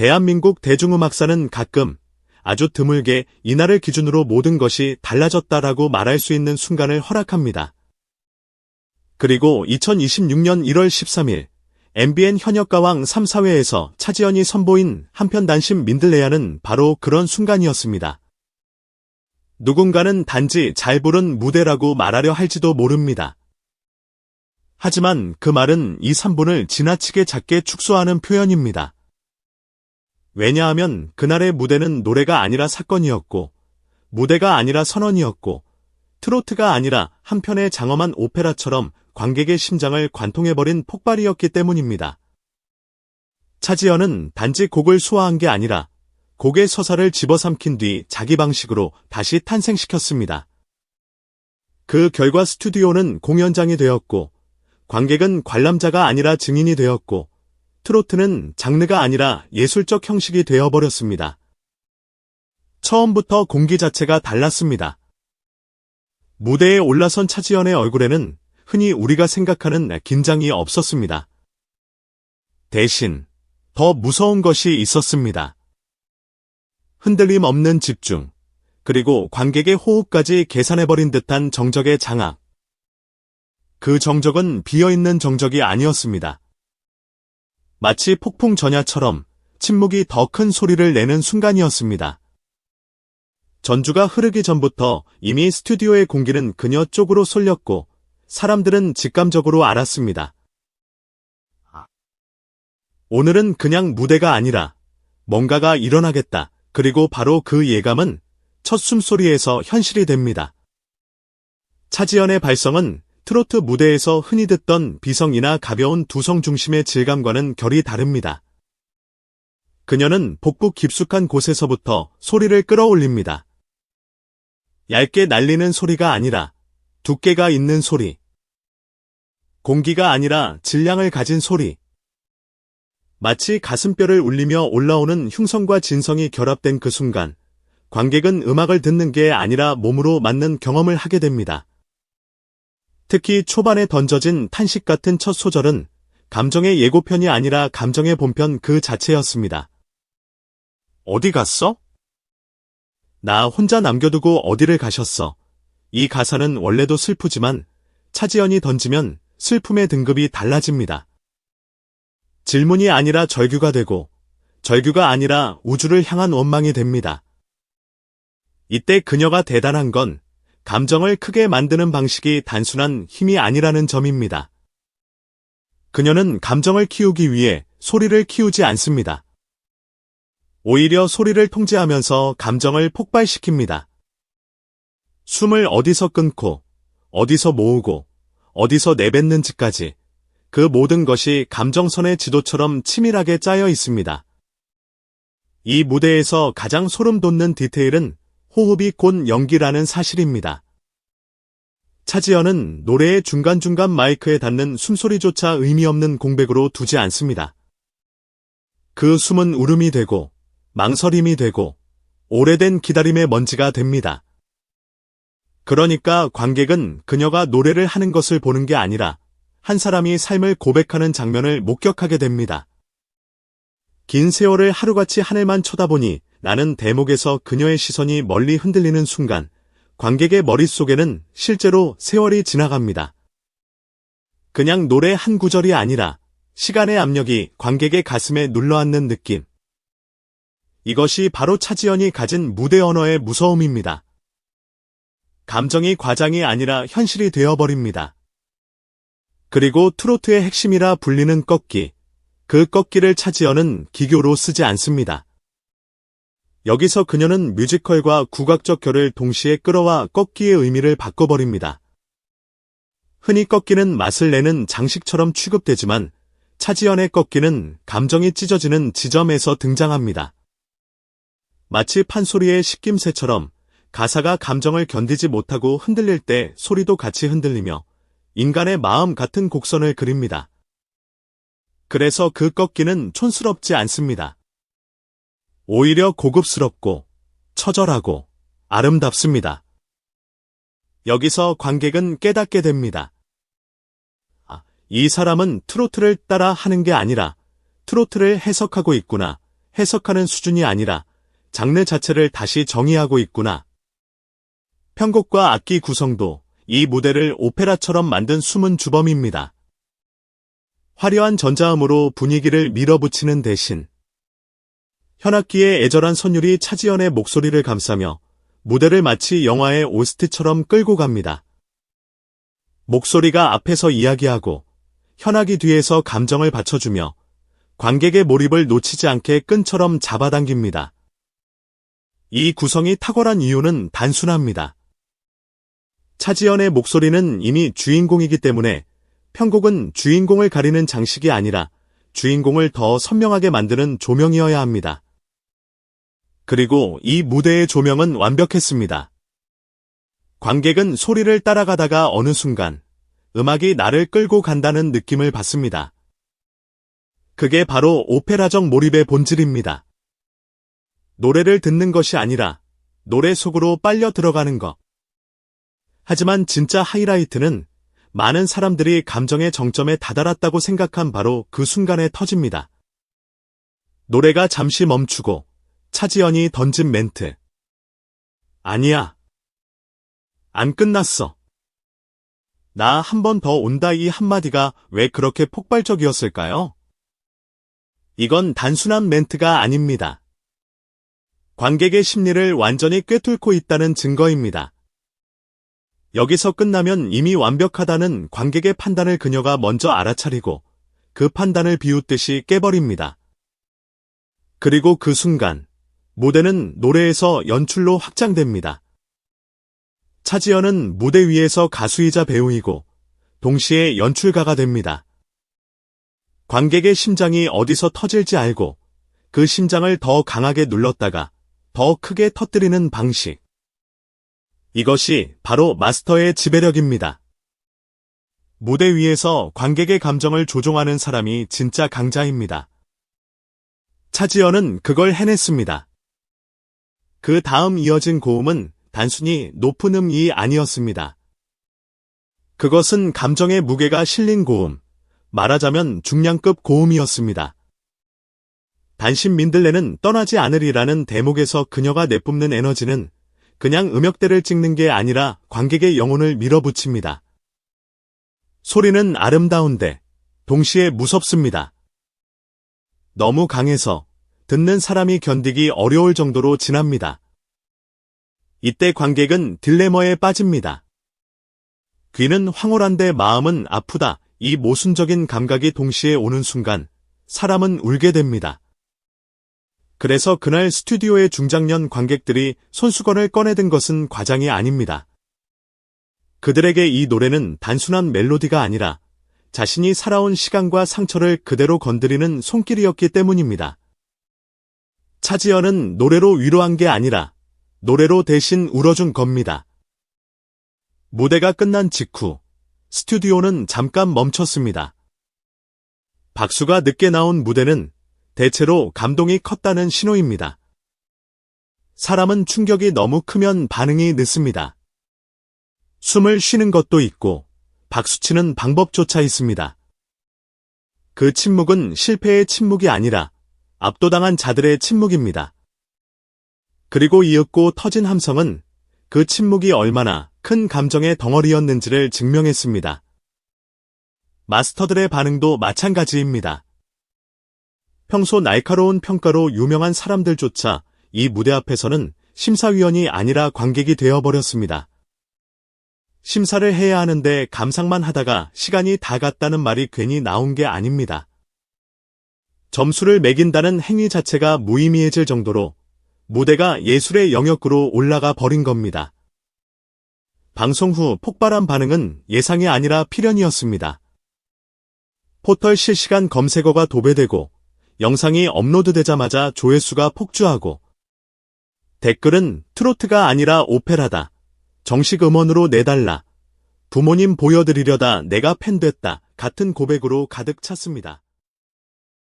대한민국 대중음악사는 가끔 아주 드물게 이날을 기준으로 모든 것이 달라졌다라고 말할 수 있는 순간을 허락합니다. 그리고 2026년 1월 13일 MBN 현역가왕 3, 4회에서 차지연이 선보인 한편단심 민들레야는 바로 그런 순간이었습니다. 누군가는 단지 잘 부른 무대라고 말하려 할지도 모릅니다. 하지만 그 말은 이 3분을 지나치게 작게 축소하는 표현입니다. 왜냐하면 그날의 무대는 노래가 아니라 사건이었고, 무대가 아니라 선언이었고, 트로트가 아니라 한편의 장엄한 오페라처럼 관객의 심장을 관통해버린 폭발이었기 때문입니다. 차지연은 단지 곡을 소화한 게 아니라 곡의 서사를 집어삼킨 뒤 자기 방식으로 다시 탄생시켰습니다. 그 결과 스튜디오는 공연장이 되었고, 관객은 관람자가 아니라 증인이 되었고, 트로트는 장르가 아니라 예술적 형식이 되어버렸습니다. 처음부터 공기 자체가 달랐습니다. 무대에 올라선 차지연의 얼굴에는 흔히 우리가 생각하는 긴장이 없었습니다. 대신 더 무서운 것이 있었습니다. 흔들림 없는 집중, 그리고 관객의 호흡까지 계산해버린 듯한 정적의 장악. 그 정적은 비어있는 정적이 아니었습니다. 마치 폭풍 전야처럼 침묵이 더 큰 소리를 내는 순간이었습니다. 전주가 흐르기 전부터 이미 스튜디오의 공기는 그녀 쪽으로 쏠렸고 사람들은 직감적으로 알았습니다. 오늘은 그냥 무대가 아니라 뭔가가 일어나겠다. 그리고 바로 그 예감은 첫 숨소리에서 현실이 됩니다. 차지연의 발성은 트로트 무대에서 흔히 듣던 비성이나 가벼운 두성 중심의 질감과는 결이 다릅니다. 그녀는 복부 깊숙한 곳에서부터 소리를 끌어올립니다. 얇게 날리는 소리가 아니라 두께가 있는 소리. 공기가 아니라 질량을 가진 소리. 마치 가슴뼈를 울리며 올라오는 흉성과 진성이 결합된 그 순간, 관객은 음악을 듣는 게 아니라 몸으로 맞는 경험을 하게 됩니다. 특히 초반에 던져진 탄식 같은 첫 소절은 감정의 예고편이 아니라 감정의 본편 그 자체였습니다. 어디 갔어? 나 혼자 남겨두고 어디를 가셨어? 이 가사는 원래도 슬프지만 차지연이 던지면 슬픔의 등급이 달라집니다. 질문이 아니라 절규가 되고 절규가 아니라 우주를 향한 원망이 됩니다. 이때 그녀가 대단한 건 감정을 크게 만드는 방식이 단순한 힘이 아니라는 점입니다. 그녀는 감정을 키우기 위해 소리를 키우지 않습니다. 오히려 소리를 통제하면서 감정을 폭발시킵니다. 숨을 어디서 끊고, 어디서 모으고, 어디서 내뱉는지까지 그 모든 것이 감정선의 지도처럼 치밀하게 짜여 있습니다. 이 무대에서 가장 소름 돋는 디테일은 호흡이 곧 연기라는 사실입니다. 차지연은 노래의 중간중간 마이크에 닿는 숨소리조차 의미 없는 공백으로 두지 않습니다. 그 숨은 울음이 되고 망설임이 되고 오래된 기다림의 먼지가 됩니다. 그러니까 관객은 그녀가 노래를 하는 것을 보는 게 아니라 한 사람이 삶을 고백하는 장면을 목격하게 됩니다. 긴 세월을 하루같이 하늘만 쳐다보니 나는 대목에서 그녀의 시선이 멀리 흔들리는 순간 관객의 머릿속에는 실제로 세월이 지나갑니다. 그냥 노래 한 구절이 아니라 시간의 압력이 관객의 가슴에 눌러앉는 느낌. 이것이 바로 차지연이 가진 무대 언어의 무서움입니다. 감정이 과장이 아니라 현실이 되어버립니다. 그리고 트로트의 핵심이라 불리는 꺾기. 그 꺾기를 차지연은 기교로 쓰지 않습니다. 여기서 그녀는 뮤지컬과 국악적 결을 동시에 끌어와 꺾기의 의미를 바꿔버립니다. 흔히 꺾기는 맛을 내는 장식처럼 취급되지만 차지연의 꺾기는 감정이 찢어지는 지점에서 등장합니다. 마치 판소리의 식김새처럼 가사가 감정을 견디지 못하고 흔들릴 때 소리도 같이 흔들리며 인간의 마음 같은 곡선을 그립니다. 그래서 그 꺾기는 촌스럽지 않습니다. 오히려 고급스럽고 처절하고 아름답습니다. 여기서 관객은 깨닫게 됩니다. 이 사람은 트로트를 따라 하는 게 아니라 트로트를 해석하고 있구나. 해석하는 수준이 아니라 장르 자체를 다시 정의하고 있구나. 편곡과 악기 구성도 이 무대를 오페라처럼 만든 숨은 주범입니다. 화려한 전자음으로 분위기를 밀어붙이는 대신 현악기의 애절한 선율이 차지연의 목소리를 감싸며 무대를 마치 영화의 OST처럼 끌고 갑니다. 목소리가 앞에서 이야기하고 현악이 뒤에서 감정을 받쳐주며 관객의 몰입을 놓치지 않게 끈처럼 잡아당깁니다. 이 구성이 탁월한 이유는 단순합니다. 차지연의 목소리는 이미 주인공이기 때문에 편곡은 주인공을 가리는 장식이 아니라 주인공을 더 선명하게 만드는 조명이어야 합니다. 그리고 이 무대의 조명은 완벽했습니다. 관객은 소리를 따라가다가 어느 순간 음악이 나를 끌고 간다는 느낌을 받습니다. 그게 바로 오페라적 몰입의 본질입니다. 노래를 듣는 것이 아니라 노래 속으로 빨려 들어가는 것. 하지만 진짜 하이라이트는 많은 사람들이 감정의 정점에 다다랐다고 생각한 바로 그 순간에 터집니다. 노래가 잠시 멈추고 차지연이 던진 멘트. 아니야. 안 끝났어. 나 한 번 더 온다 이 한마디가 왜 그렇게 폭발적이었을까요? 이건 단순한 멘트가 아닙니다. 관객의 심리를 완전히 꿰뚫고 있다는 증거입니다. 여기서 끝나면 이미 완벽하다는 관객의 판단을 그녀가 먼저 알아차리고 그 판단을 비웃듯이 깨버립니다. 그리고 그 순간 무대는 노래에서 연출로 확장됩니다. 차지연은 무대 위에서 가수이자 배우이고 동시에 연출가가 됩니다. 관객의 심장이 어디서 터질지 알고 그 심장을 더 강하게 눌렀다가 더 크게 터뜨리는 방식. 이것이 바로 마스터의 지배력입니다. 무대 위에서 관객의 감정을 조종하는 사람이 진짜 강자입니다. 차지연은 그걸 해냈습니다. 그 다음 이어진 고음은 단순히 높은 음이 아니었습니다. 그것은 감정의 무게가 실린 고음, 말하자면 중량급 고음이었습니다. 단신 민들레는 떠나지 않으리라는 대목에서 그녀가 내뿜는 에너지는 그냥 음역대를 찍는 게 아니라 관객의 영혼을 밀어붙입니다. 소리는 아름다운데 동시에 무섭습니다. 너무 강해서 듣는 사람이 견디기 어려울 정도로 진합니다. 이때 관객은 딜레머에 빠집니다. 귀는 황홀한데 마음은 아프다. 이 모순적인 감각이 동시에 오는 순간 사람은 울게 됩니다. 그래서 그날 스튜디오의 중장년 관객들이 손수건을 꺼내든 것은 과장이 아닙니다. 그들에게 이 노래는 단순한 멜로디가 아니라 자신이 살아온 시간과 상처를 그대로 건드리는 손길이었기 때문입니다. 차지연은 노래로 위로한 게 아니라 노래로 대신 울어준 겁니다. 무대가 끝난 직후 스튜디오는 잠깐 멈췄습니다. 박수가 늦게 나온 무대는 대체로 감동이 컸다는 신호입니다. 사람은 충격이 너무 크면 반응이 늦습니다. 숨을 쉬는 것도 있고 박수치는 방법조차 있습니다. 그 침묵은 실패의 침묵이 아니라 압도당한 자들의 침묵입니다. 그리고 이윽고 터진 함성은 그 침묵이 얼마나 큰 감정의 덩어리였는지를 증명했습니다. 마스터들의 반응도 마찬가지입니다. 평소 날카로운 평가로 유명한 사람들조차 이 무대 앞에서는 심사위원이 아니라 관객이 되어버렸습니다. 심사를 해야 하는데 감상만 하다가 시간이 다 갔다는 말이 괜히 나온 게 아닙니다. 점수를 매긴다는 행위 자체가 무의미해질 정도로 무대가 예술의 영역으로 올라가 버린 겁니다. 방송 후 폭발한 반응은 예상이 아니라 필연이었습니다. 포털 실시간 검색어가 도배되고 영상이 업로드되자마자 조회수가 폭주하고 댓글은 트로트가 아니라 오페라다. 정식 음원으로 내달라. 부모님 보여드리려다 내가 팬 됐다. 같은 고백으로 가득 찼습니다.